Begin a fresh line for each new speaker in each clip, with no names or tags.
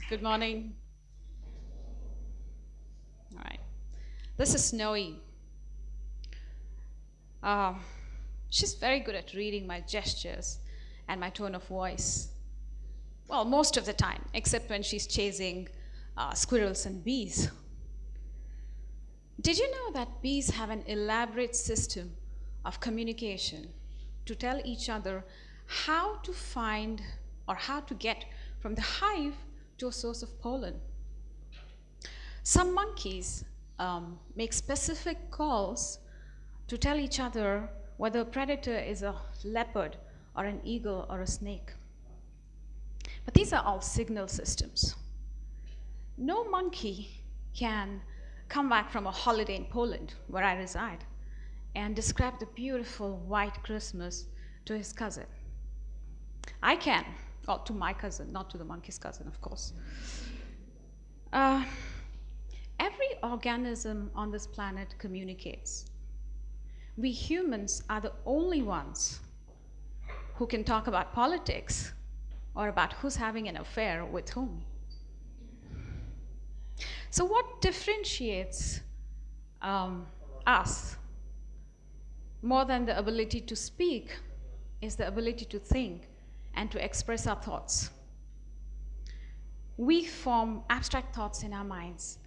Good morning. All right. This is Snowy. Uh, she's very good at reading my gestures and my tone of voice. Well, most of the time, except when she's chasing squirrels and bees. Did you know that bees have an elaborate system of communication to tell each other how to find or how to get from the hive to a source of pollen? Some monkeys make specific calls to tell each other whether a predator is a leopard or an eagle or a snake. But these are all signal systems. No monkey can come back from a holiday in Poland, where I reside, and describe the beautiful white Christmas to his cousin. I can, well, to my cousin, not to the monkey's cousin, of course. Every organism on this planet communicates. We humans are the only ones who can talk about politics or about who's having an affair with whom. So what differentiates us more than the ability to speak is the ability to think and to express our thoughts. We form abstract thoughts in our minds.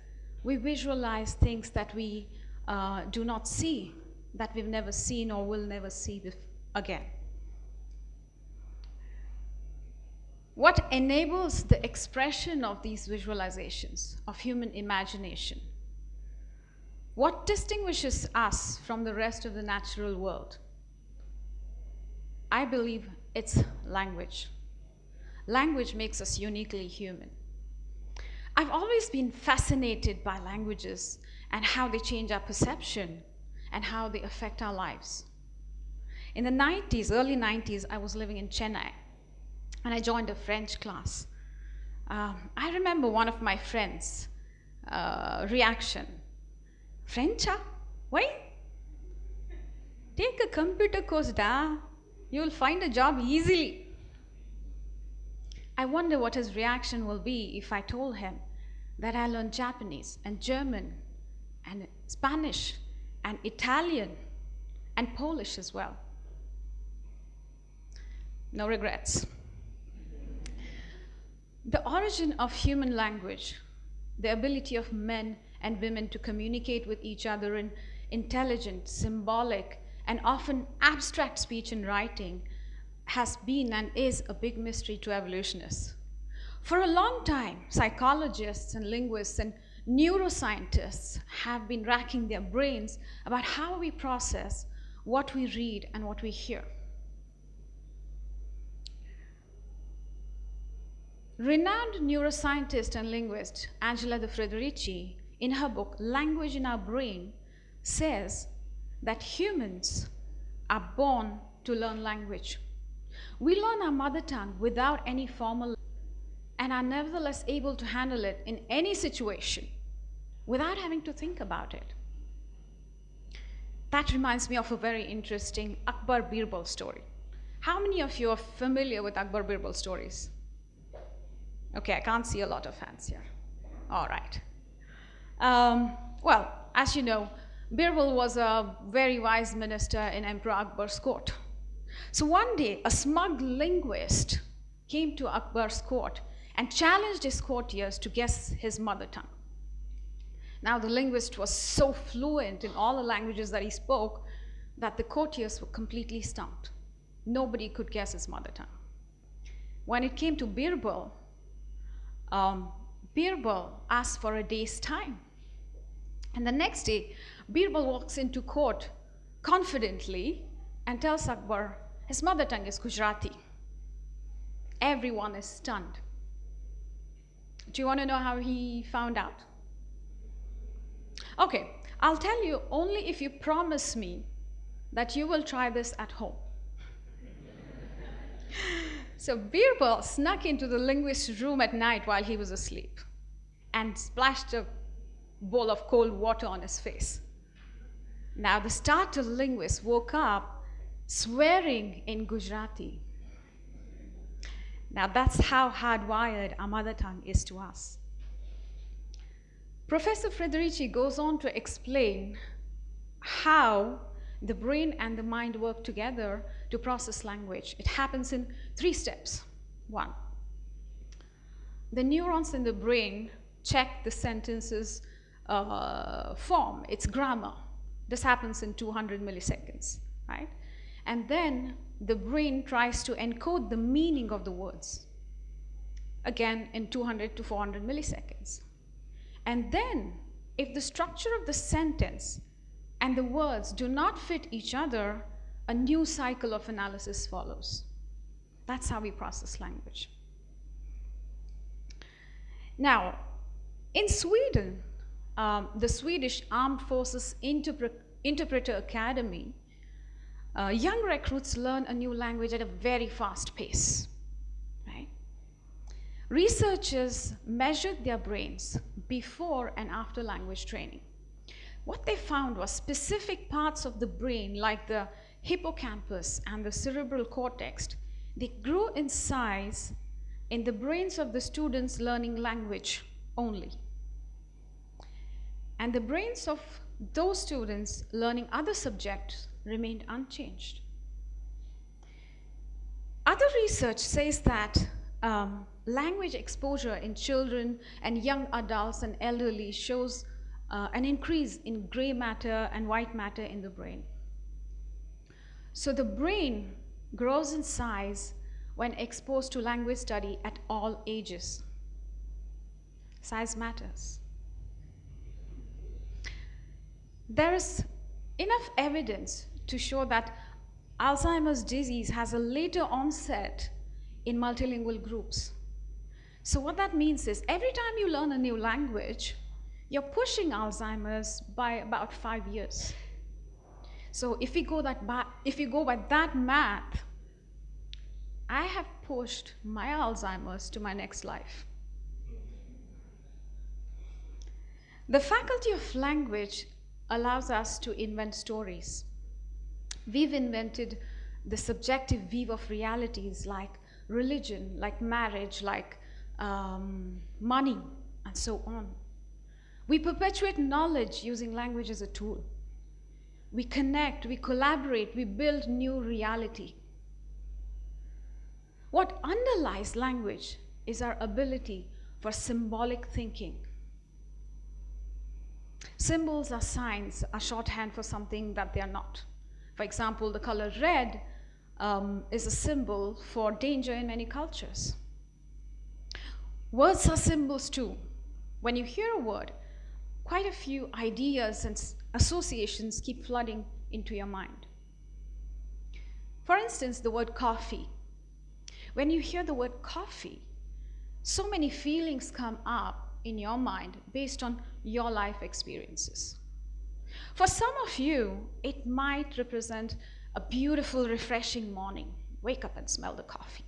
We visualize things that we do not see, that we've never seen or will never see again. What enables the expression of these visualizations of human imagination? What distinguishes us from the rest of the natural world? I believe it's language. Language makes us uniquely human. I've always been fascinated by languages and how they change our perception and how they affect our lives. In the 90s, early 90s, I was living in Chennai, and I joined a French class. I remember one of my friends' reaction. French? Why? Take a computer course, da. You will find a job easily. I wonder what his reaction will be if I told him that I learned Japanese and German and Spanish and Italian and Polish as well. No regrets. The origin of human language, the ability of men and women to communicate with each other in intelligent, symbolic, and often abstract speech and writing has been and is a big mystery to evolutionists. For a long time, psychologists and linguists and neuroscientists have been racking their brains about how we process what we read and what we hear. Renowned neuroscientist and linguist Angela De Frederici, in her book Language in Our Brain, says that humans are born to learn language. We learn our mother tongue without any formal and are nevertheless able to handle it in any situation without having to think about it. That reminds me of a very interesting Akbar Birbal story. How many of you are familiar with Akbar Birbal stories? Okay, I can't see a lot of hands here. All right. Well, as you know, Birbal was a very wise minister in Emperor Akbar's court. So one day, a smug linguist came to Akbar's court and challenged his courtiers to guess his mother tongue. Now, the linguist was so fluent in all the languages that he spoke that the courtiers were completely stumped. Nobody could guess his mother tongue. When it came to Birbal, Birbal asked for a day's time. And the next day, Birbal walks into court confidently and tells Akbar his mother tongue is Gujarati. Everyone is stunned. Do you want to know how he found out? Okay, I'll tell you only if you promise me that you will try this at home. So Birbal snuck into the linguist's room at night while he was asleep and splashed a bowl of cold water on his face. Now the startled linguist woke up swearing in Gujarati. Now that's how hardwired our mother tongue is to us. Professor Frederici goes on to explain how the brain and the mind work together to process language. It happens in 3 steps. 1, the neurons in the brain check the sentences form, its grammar. This happens in 200 milliseconds, right? And then the brain tries to encode the meaning of the words, again in 200 to 400 milliseconds. And then, if the structure of the sentence and the words do not fit each other, a new cycle of analysis follows. That's how we process language. Now, in Sweden, the Swedish Armed Forces Interpreter Academy, young recruits learn a new language at a very fast pace. Right? Researchers measured their brains before and after language training. What they found was specific parts of the brain, like the hippocampus and the cerebral cortex, they grew in size in the brains of the students learning language only. And the brains of those students learning other subjects remained unchanged. Other research says that language exposure in children and young adults and elderly shows an increase in gray matter and white matter in the brain. So the brain grows in size when exposed to language study at all ages. Size matters. There is enough evidence to show that Alzheimer's disease has a later onset in multilingual groups. So what that means is every time you learn a new language, you're pushing Alzheimer's by about 5 years. So if you go by that math, I have pushed my Alzheimer's to my next life. The faculty of language allows us to invent stories. We've invented the subjective view of realities like religion, like marriage, like money, and so on. We perpetuate knowledge using language as a tool. We connect, we collaborate, we build new reality. What underlies language is our ability for symbolic thinking. Symbols are signs, are shorthand for something that they are not. For example, the color red is a symbol for danger in many cultures. Words are symbols too. When you hear a word, quite a few ideas and associations keep flooding into your mind. For instance, the word coffee. When you hear the word coffee, so many feelings come up in your mind based on your life experiences. For some of you, it might represent a beautiful, refreshing morning. Wake up and smell the coffee.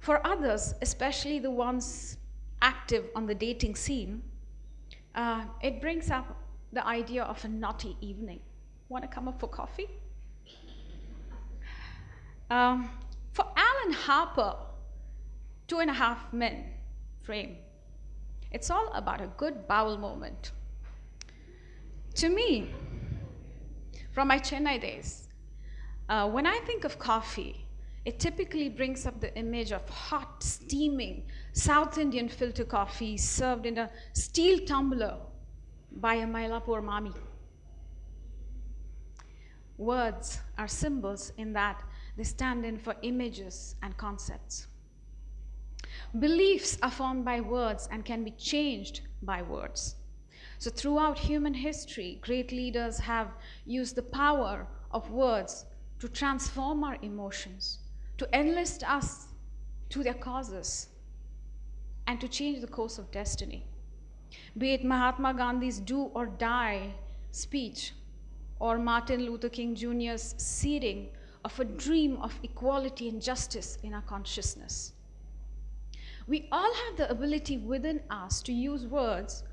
For others, especially the ones active on the dating scene, it brings up the idea of a naughty evening. Want to come up for coffee? For Alan Harper, 2.5 Men frame, it's all about a good bowel moment. To me, from my Chennai days, when I think of coffee, it typically brings up the image of hot, steaming South Indian filter coffee served in a steel tumbler by a Mylapore mami. Words are symbols in that they stand in for images and concepts. Beliefs are formed by words and can be changed by words. So throughout human history, great leaders have used the power of words to transform our emotions, to enlist us to their causes, and to change the course of destiny. Be it Mahatma Gandhi's do or die speech or Martin Luther King Jr.'s seeding of a dream of equality and justice in our consciousness. We all have the ability within us to use words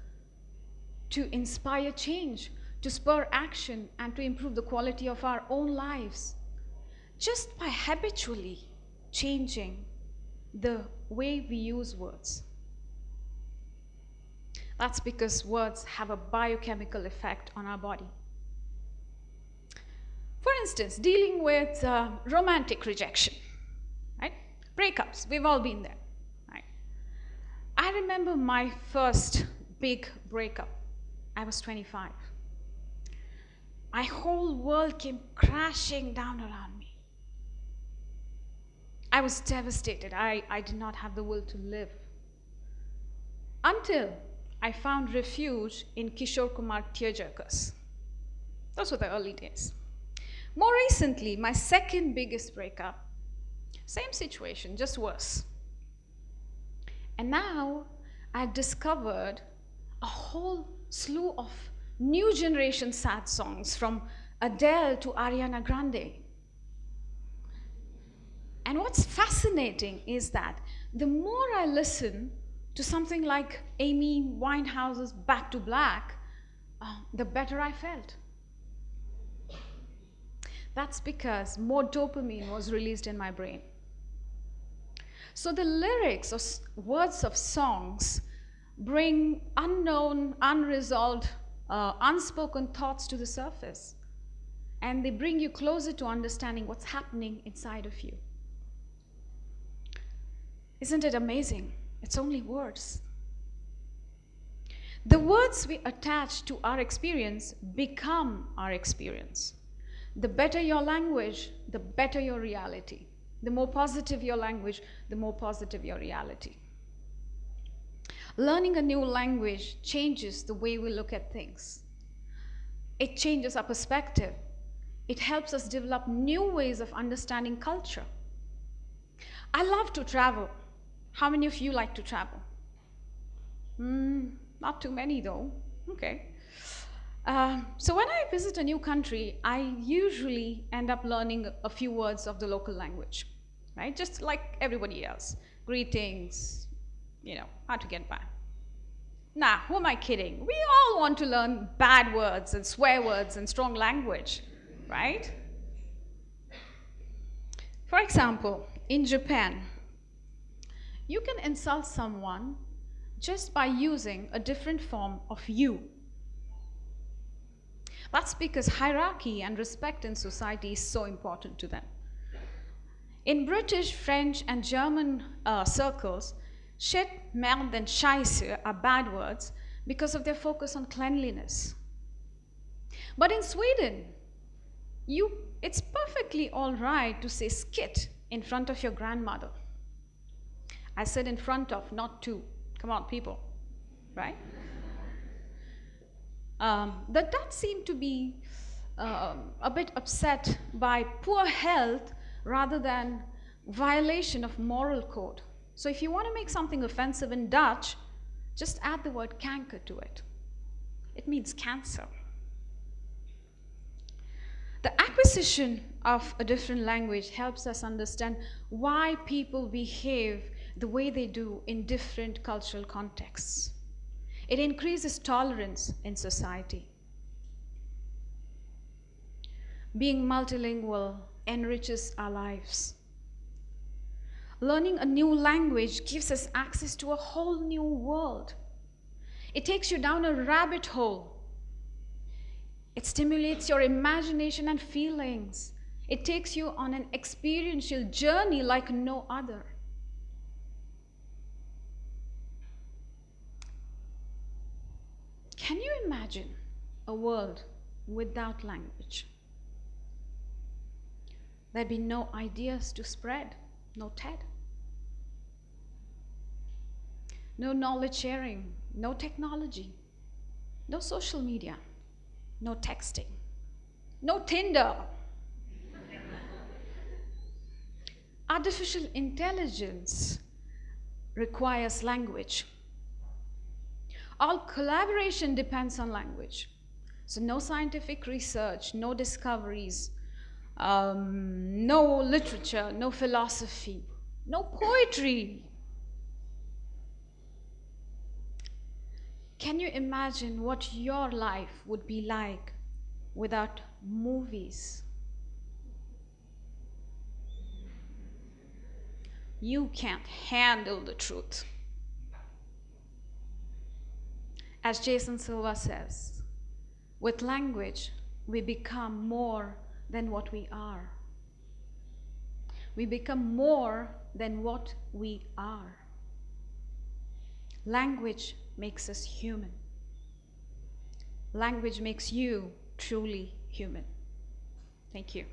to inspire change, to spur action, and to improve the quality of our own lives, just by habitually changing the way we use words. That's because words have a biochemical effect on our body. For instance, dealing with romantic rejection, right? Breakups, we've all been there, right? I remember my first big breakup. I was 25. My whole world came crashing down around me. I was devastated. I did not have the will to live. Until I found refuge in Kishore Kumar tearjerkers. Those were the early days. More recently, my second biggest breakup, same situation, just worse. And now I've discovered a whole slew of new generation sad songs, from Adele to Ariana Grande. And what's fascinating is that the more I listen to something like Amy Winehouse's Back to Black, the better I felt. That's because more dopamine was released in my brain. So the lyrics or words of songs bring unknown, unresolved, unspoken thoughts to the surface. And they bring you closer to understanding what's happening inside of you. Isn't it amazing? It's only words. The words we attach to our experience become our experience. The better your language, the better your reality. The more positive your language, the more positive your reality. Learning a new language changes the way we look at things. It changes our perspective. It helps us develop new ways of understanding culture. I love to travel. How many of you like to travel? Not too many though. Okay. So when I visit a new country, I usually end up learning a few words of the local language, right? Just like everybody else. Greetings, how to get by. Nah, who am I kidding? We all want to learn bad words and swear words and strong language, right? For example, in Japan, you can insult someone just by using a different form of you. That's because hierarchy and respect in society is so important to them. In British, French, and German circles, shit, merde, and scheiße are bad words because of their focus on cleanliness. But in Sweden, it's perfectly all right to say skit in front of your grandmother. I said in front of, not to. Come on, people, right? The Dutch seem to be a bit upset by poor health rather than violation of moral code. So if you want to make something offensive in Dutch, just add the word kanker to it. It means cancer. The acquisition of a different language helps us understand why people behave the way they do in different cultural contexts. It increases tolerance in society. Being multilingual enriches our lives. Learning a new language gives us access to a whole new world. It takes you down a rabbit hole. It stimulates your imagination and feelings. It takes you on an experiential journey like no other. Can you imagine a world without language? There'd be no ideas to spread, no TED, no knowledge sharing, no technology, no social media, no texting, no Tinder. Artificial intelligence requires language. All collaboration depends on language. So no scientific research, no discoveries, no literature, no philosophy, no poetry. Can you imagine what your life would be like without movies? you can't handle the truth. As Jason Silva says, with language, we become more than what we are. We become more than what we are. Language makes us human. Language makes you truly human. Thank you.